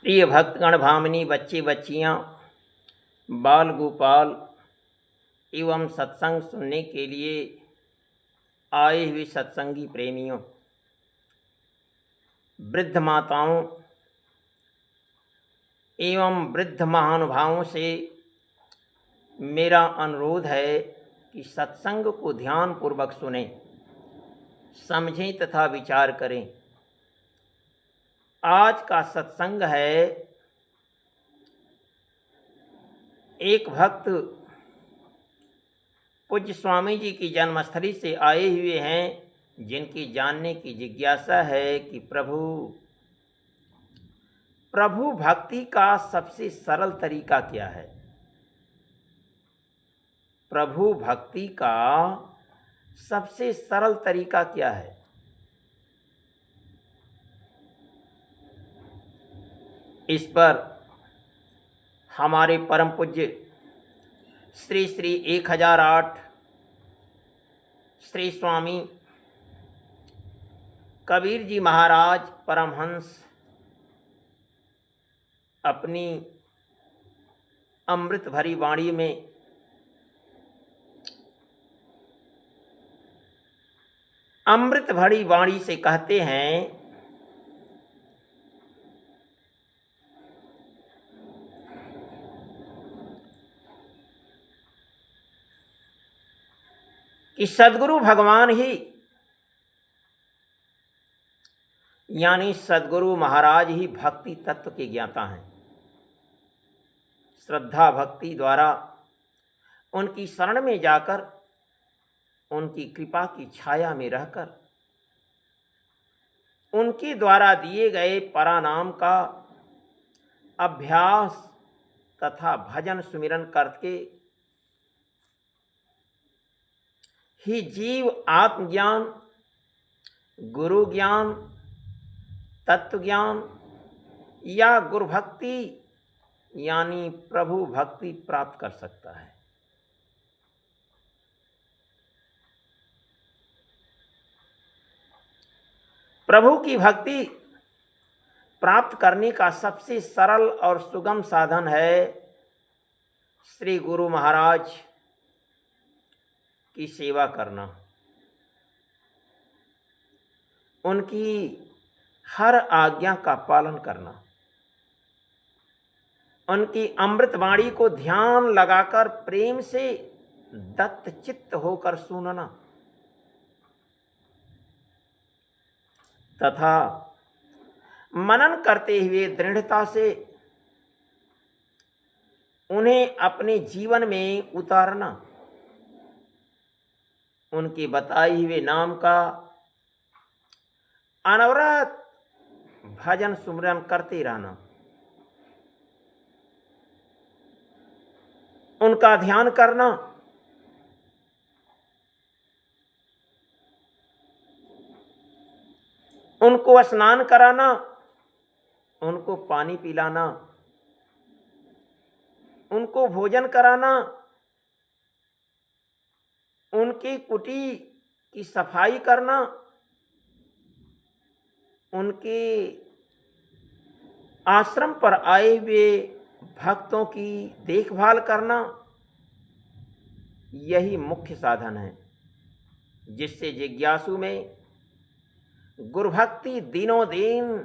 प्रिय भक्तगण, भामिनी, बच्चे बच्चियाँ, बाल गोपाल एवं सत्संग सुनने के लिए आए हुए सत्संगी प्रेमियों, वृद्ध माताओं एवं वृद्ध महानुभावों से मेरा अनुरोध है कि सत्संग को ध्यानपूर्वक सुनें, समझें तथा विचार करें। आज का सत्संग है, एक भक्त पूज्य स्वामी जी की जन्मस्थली से आए हुए हैं, जिनकी जानने की जिज्ञासा है कि प्रभु भक्ति का सबसे सरल तरीका क्या है। प्रभु भक्ति का सबसे सरल तरीका क्या है। इस पर हमारे परम पूज्य श्री श्री 1008 श्री स्वामी कबीर जी महाराज परमहंस अपनी अमृत भरी वाणी में अमृत भरी वाणी से कहते हैं कि सद्गुरु भगवान ही यानी सद्गुरु महाराज ही भक्ति तत्व के ज्ञाता हैं। श्रद्धा भक्ति द्वारा उनकी शरण में जाकर, उनकी कृपा की छाया में रहकर, उनके द्वारा दिए गए परानाम का अभ्यास तथा भजन सुमिरन करके ही जीव आत्मज्ञान, गुरु ज्ञान, तत्व ज्ञान या गुरु भक्ति यानी प्रभु भक्ति प्राप्त कर सकता है। प्रभु की भक्ति प्राप्त करने का सबसे सरल और सुगम साधन है श्री गुरु महाराज की सेवा करना, उनकी हर आज्ञा का पालन करना, उनकी अमृत वाणी को ध्यान लगाकर प्रेम से दत्त चित्त होकर सुनना तथा मनन करते हुए दृढ़ता से उन्हें अपने जीवन में उतारना, उनके बताए हुए नाम का अनवरत भजन सुमिरन करते रहना, उनका ध्यान करना, उनको स्नान कराना, उनको पानी पिलाना, उनको भोजन कराना, उनकी कुटी की सफाई करना, उनके आश्रम पर आए हुए भक्तों की देखभाल करना, यही मुख्य साधन है जिससे जिज्ञासु में गुरु भक्ति दिनों दिन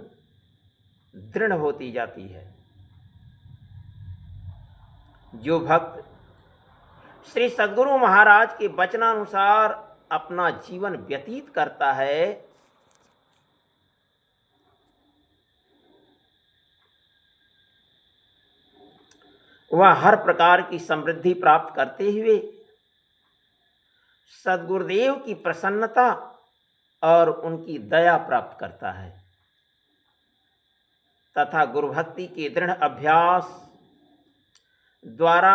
दृढ़ होती जाती है। जो भक्त श्री सद्गुरु महाराज के वचनानुसार अपना जीवन व्यतीत करता है, वह हर प्रकार की समृद्धि प्राप्त करते हुए सद्गुरुदेव की प्रसन्नता और उनकी दया प्राप्त करता है तथा गुरु भक्ति के दृढ़ अभ्यास द्वारा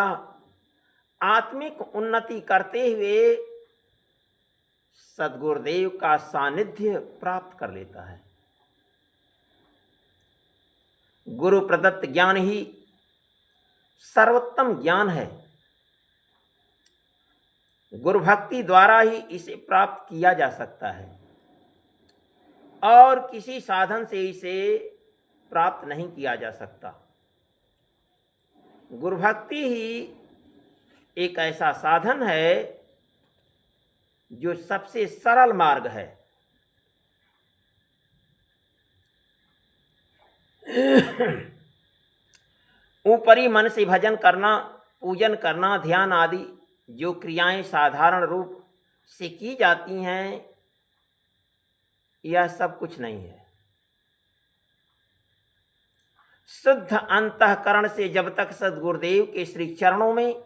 आत्मिक उन्नति करते हुए सद्गुरुदेव का सानिध्य प्राप्त कर लेता है। गुरु प्रदत्त ज्ञान ही सर्वोत्तम ज्ञान है। गुरु भक्ति द्वारा ही इसे प्राप्त किया जा सकता है और किसी साधन से इसे प्राप्त नहीं किया जा सकता। गुरु भक्ति ही एक ऐसा साधन है जो सबसे सरल मार्ग है। ऊपरी मन से भजन करना, पूजन करना, ध्यान आदि जो क्रियाएं साधारण रूप से की जाती हैं, यह सब कुछ नहीं है। शुद्ध अंतःकरण से जब तक सद्गुरुदेव के श्री चरणों में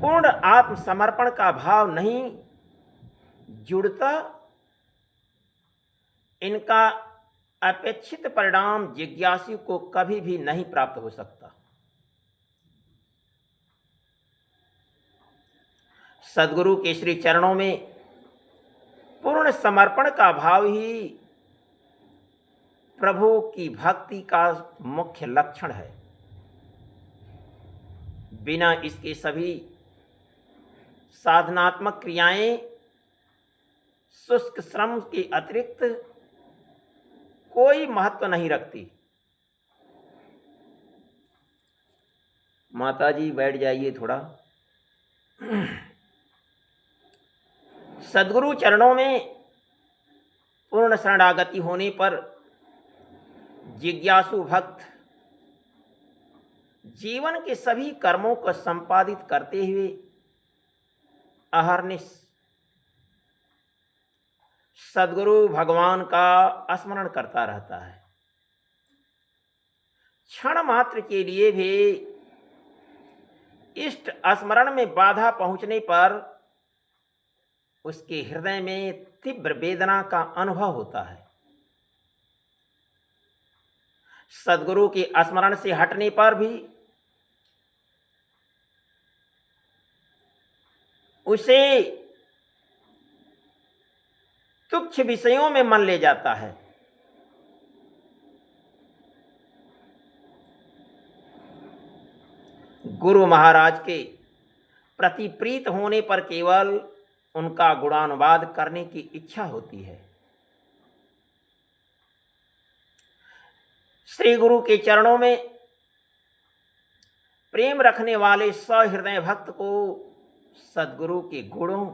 पूर्ण आत्मसमर्पण का भाव नहीं जुड़ता, इनका अपेक्षित परिणाम जिज्ञासु को कभी भी नहीं प्राप्त हो सकता। सद्गुरु के श्री चरणों में पूर्ण समर्पण का भाव ही प्रभु की भक्ति का मुख्य लक्षण है। बिना इसके सभी साधनात्मक क्रियाएं शुष्क श्रम के अतिरिक्त कोई महत्व नहीं रखती। माताजी बैठ जाइए थोड़ा। सद्गुरु चरणों में पूर्ण शरणागति होने पर जिज्ञासु भक्त जीवन के सभी कर्मों को संपादित करते हुए अहर्निश सद्गुरु भगवान का स्मरण करता रहता है। क्षण मात्र के लिए भी इष्ट स्मरण में बाधा पहुंचने पर उसके हृदय में तीव्र वेदना का अनुभव होता है। सद्गुरु के स्मरण से हटने पर भी उसे तुच्छ विषयों में मन ले जाता है। गुरु महाराज के प्रति प्रीत होने पर केवल उनका गुणानुवाद करने की इच्छा होती है। श्री गुरु के चरणों में प्रेम रखने वाले सहृदय भक्त को सद्गुरु के गुणों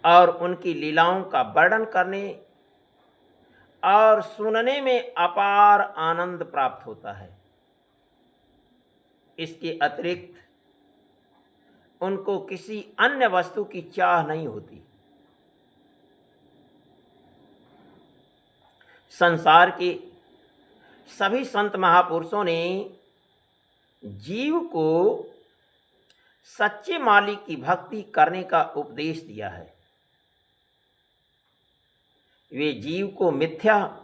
और उनकी लीलाओं का वर्णन करने और सुनने में अपार आनंद प्राप्त होता है। इसके अतिरिक्त उनको किसी अन्य वस्तु की चाह नहीं होती। संसार के सभी संत महापुरुषों ने जीव को सच्चे मालिक की भक्ति करने का उपदेश दिया है। वे जीव को मिथ्या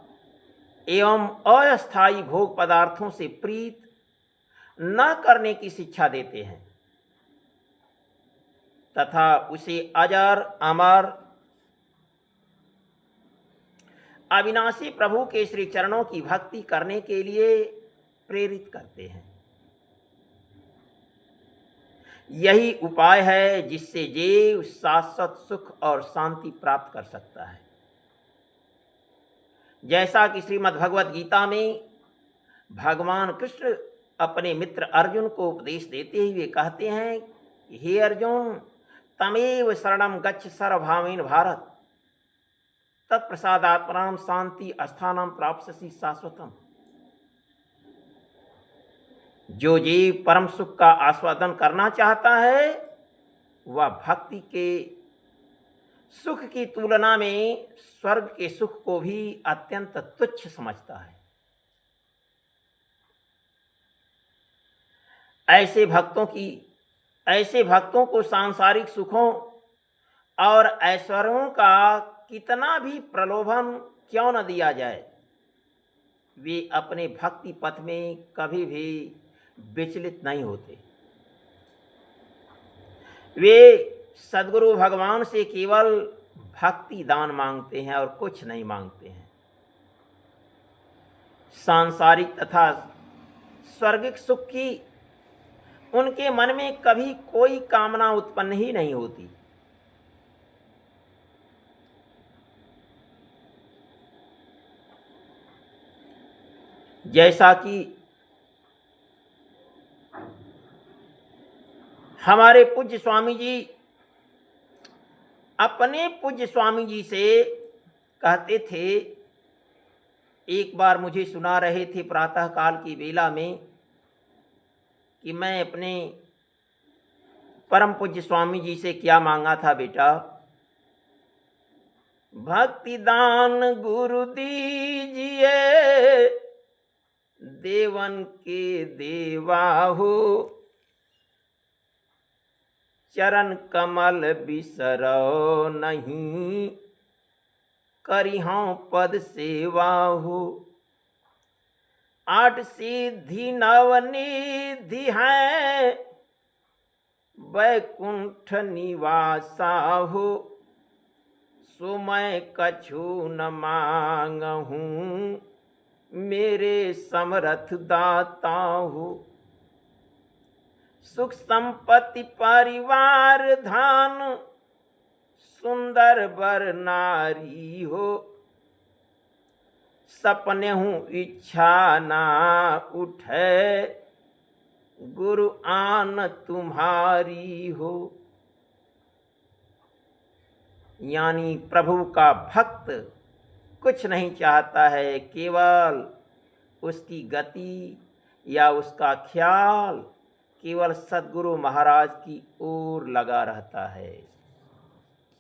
एवं अस्थायी भोग पदार्थों से प्रीत न करने की शिक्षा देते हैं तथा उसे अजर अमर अविनाशी प्रभु के श्री चरणों की भक्ति करने के लिए प्रेरित करते हैं। यही उपाय है जिससे जीव शाश्वत सुख और शांति प्राप्त कर सकता है। जैसा कि श्रीमद् भगवद गीता में भगवान कृष्ण अपने मित्र अर्जुन को उपदेश देते हुए कहते हैं कि हे अर्जुन, तमेव शरणं गच्छ सर्वभावेन भारत, तत्प्रसादात्मनां शांति अस्थानं प्राप्स्यसि शाश्वतम्। जो जीव परम सुख का आस्वादन करना चाहता है वह भक्ति के सुख की तुलना में स्वर्ग के सुख को भी अत्यंत तुच्छ समझता है। ऐसे भक्तों को सांसारिक सुखों और ऐश्वर्यों का कितना भी प्रलोभन क्यों न दिया जाए, वे अपने भक्ति पथ में कभी भी विचलित नहीं होते। वे सद्गुरु भगवान से केवल भक्ति दान मांगते हैं और कुछ नहीं मांगते हैं। सांसारिक तथा स्वर्गिक सुख की उनके मन में कभी कोई कामना उत्पन्न ही नहीं होती। जैसा कि हमारे पूज्य स्वामी जी अपने पूज्य स्वामी जी से कहते थे, एक बार मुझे सुना रहे थे प्रातः काल की वेला में कि मैं अपने परम पूज्य स्वामी जी से क्या मांगा था बेटा। भक्ति दान गुरु दीजिए, देवन के देवा हो, चरण कमल बिसरो नहीं, करिहौं पद सेवा हो। 8 सिद्धि नवनिधि हैं, वैकुंठ निवासा हो, सो मैं कछु न मांगहूँ, मेरे समरथ दाता हो। सुख संपत्ति परिवार धन, सुंदर बर नारी हो, सपने हूँ इच्छा ना उठे, गुरु आन तुम्हारी हो। यानी प्रभु का भक्त कुछ नहीं चाहता है, केवल उसकी गति या उसका ख्याल केवल सद्गुरु महाराज की ओर लगा रहता है।